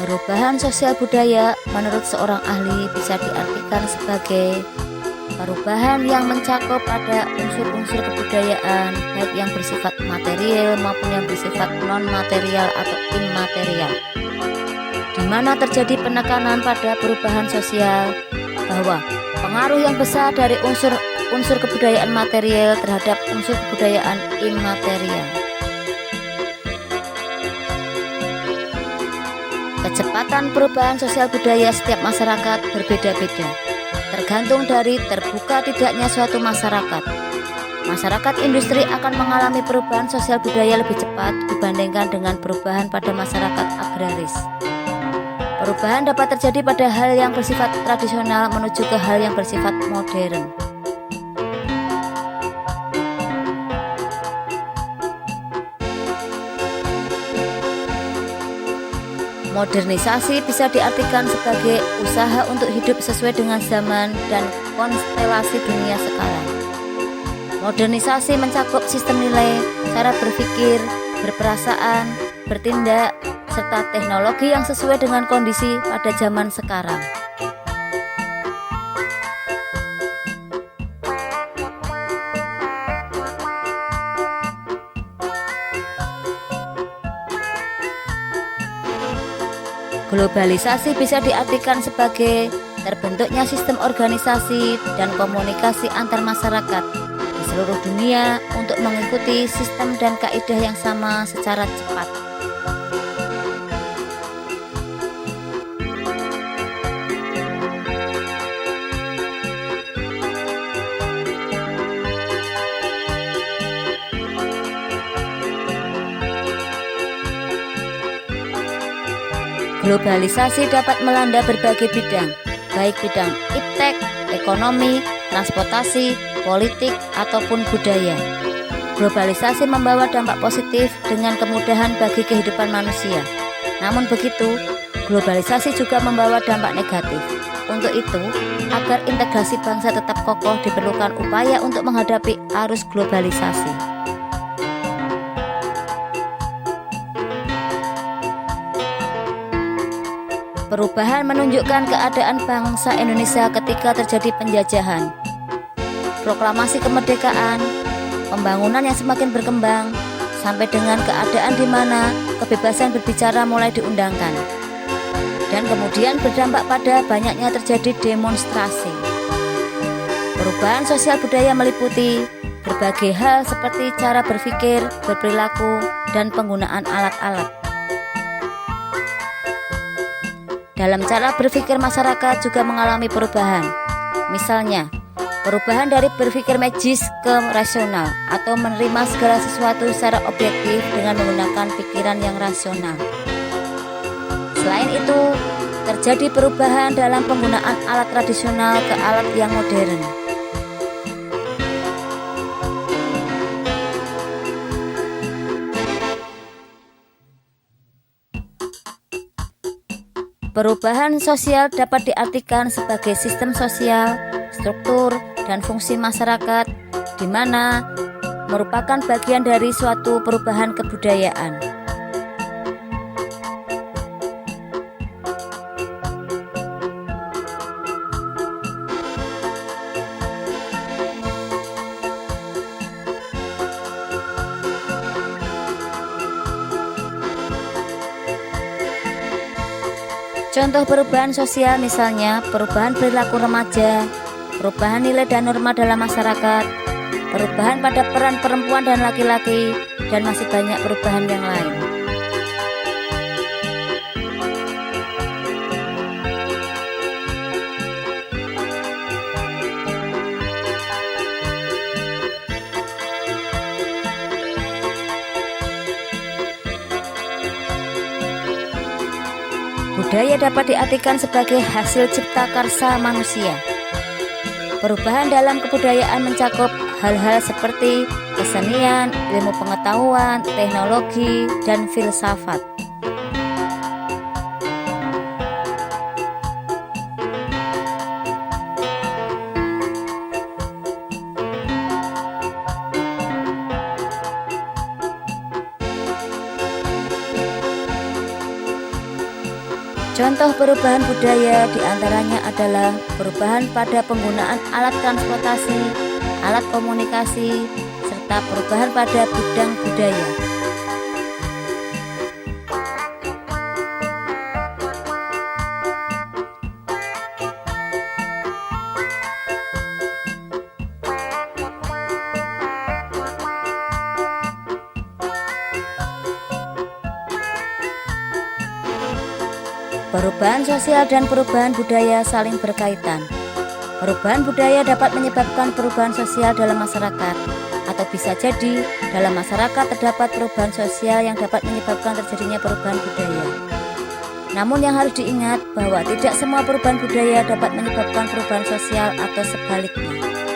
Perubahan sosial budaya menurut seorang ahli bisa diartikan sebagai perubahan yang mencakup pada unsur-unsur kebudayaan, baik yang bersifat material maupun yang bersifat non-material atau immaterial, di mana terjadi penekanan pada perubahan sosial bahwa pengaruh yang besar dari unsur kebudayaan material terhadap unsur kebudayaan immaterial. Kecepatan perubahan sosial budaya setiap masyarakat berbeda-beda, tergantung dari terbuka tidaknya suatu masyarakat. Masyarakat industri akan mengalami perubahan sosial budaya lebih cepat dibandingkan dengan perubahan pada masyarakat agraris. Perubahan dapat terjadi pada hal yang bersifat tradisional menuju ke hal yang bersifat modern. Modernisasi bisa diartikan sebagai usaha untuk hidup sesuai dengan zaman dan konstelasi dunia sekarang. Modernisasi mencakup sistem nilai, cara berpikir, berperasaan, bertindak, serta teknologi yang sesuai dengan kondisi pada zaman sekarang. Globalisasi bisa diartikan sebagai terbentuknya sistem organisasi dan komunikasi antar masyarakat di seluruh dunia untuk mengikuti sistem dan kaidah yang sama secara cepat. Globalisasi dapat melanda berbagai bidang, baik bidang iptek, ekonomi, transportasi, politik, ataupun budaya. Globalisasi membawa dampak positif dengan kemudahan bagi kehidupan manusia. Namun begitu, globalisasi juga membawa dampak negatif. Untuk itu, agar integrasi bangsa tetap kokoh diperlukan upaya untuk menghadapi arus globalisasi. Perubahan menunjukkan keadaan bangsa Indonesia ketika terjadi penjajahan, proklamasi kemerdekaan, pembangunan yang semakin berkembang, sampai dengan keadaan di mana kebebasan berbicara mulai diundangkan, dan kemudian berdampak pada banyaknya terjadi demonstrasi. Perubahan sosial budaya meliputi berbagai hal seperti cara berpikir, berperilaku, dan penggunaan alat-alat. Dalam cara berpikir masyarakat juga mengalami perubahan. Misalnya, perubahan dari berpikir magis ke rasional atau menerima segala sesuatu secara objektif dengan menggunakan pikiran yang rasional. Selain itu, terjadi perubahan dalam penggunaan alat tradisional ke alat yang modern. Perubahan sosial dapat diartikan sebagai sistem sosial, struktur, dan fungsi masyarakat, di mana merupakan bagian dari suatu perubahan kebudayaan. Contoh perubahan sosial misalnya perubahan perilaku remaja, perubahan nilai dan norma dalam masyarakat, perubahan pada peran perempuan dan laki-laki, dan masih banyak perubahan yang lain. Budaya dapat diartikan sebagai hasil cipta karsa manusia. Perubahan dalam kebudayaan mencakup hal-hal seperti kesenian, ilmu pengetahuan, teknologi, dan filsafat. Contoh perubahan budaya diantaranya adalah perubahan pada penggunaan alat transportasi, alat komunikasi, serta perubahan pada bidang budaya. Perubahan sosial dan perubahan budaya saling berkaitan. Perubahan budaya dapat menyebabkan perubahan sosial dalam masyarakat, atau bisa jadi dalam masyarakat terdapat perubahan sosial yang dapat menyebabkan terjadinya perubahan budaya. Namun yang harus diingat bahwa tidak semua perubahan budaya dapat menyebabkan perubahan sosial atau sebaliknya.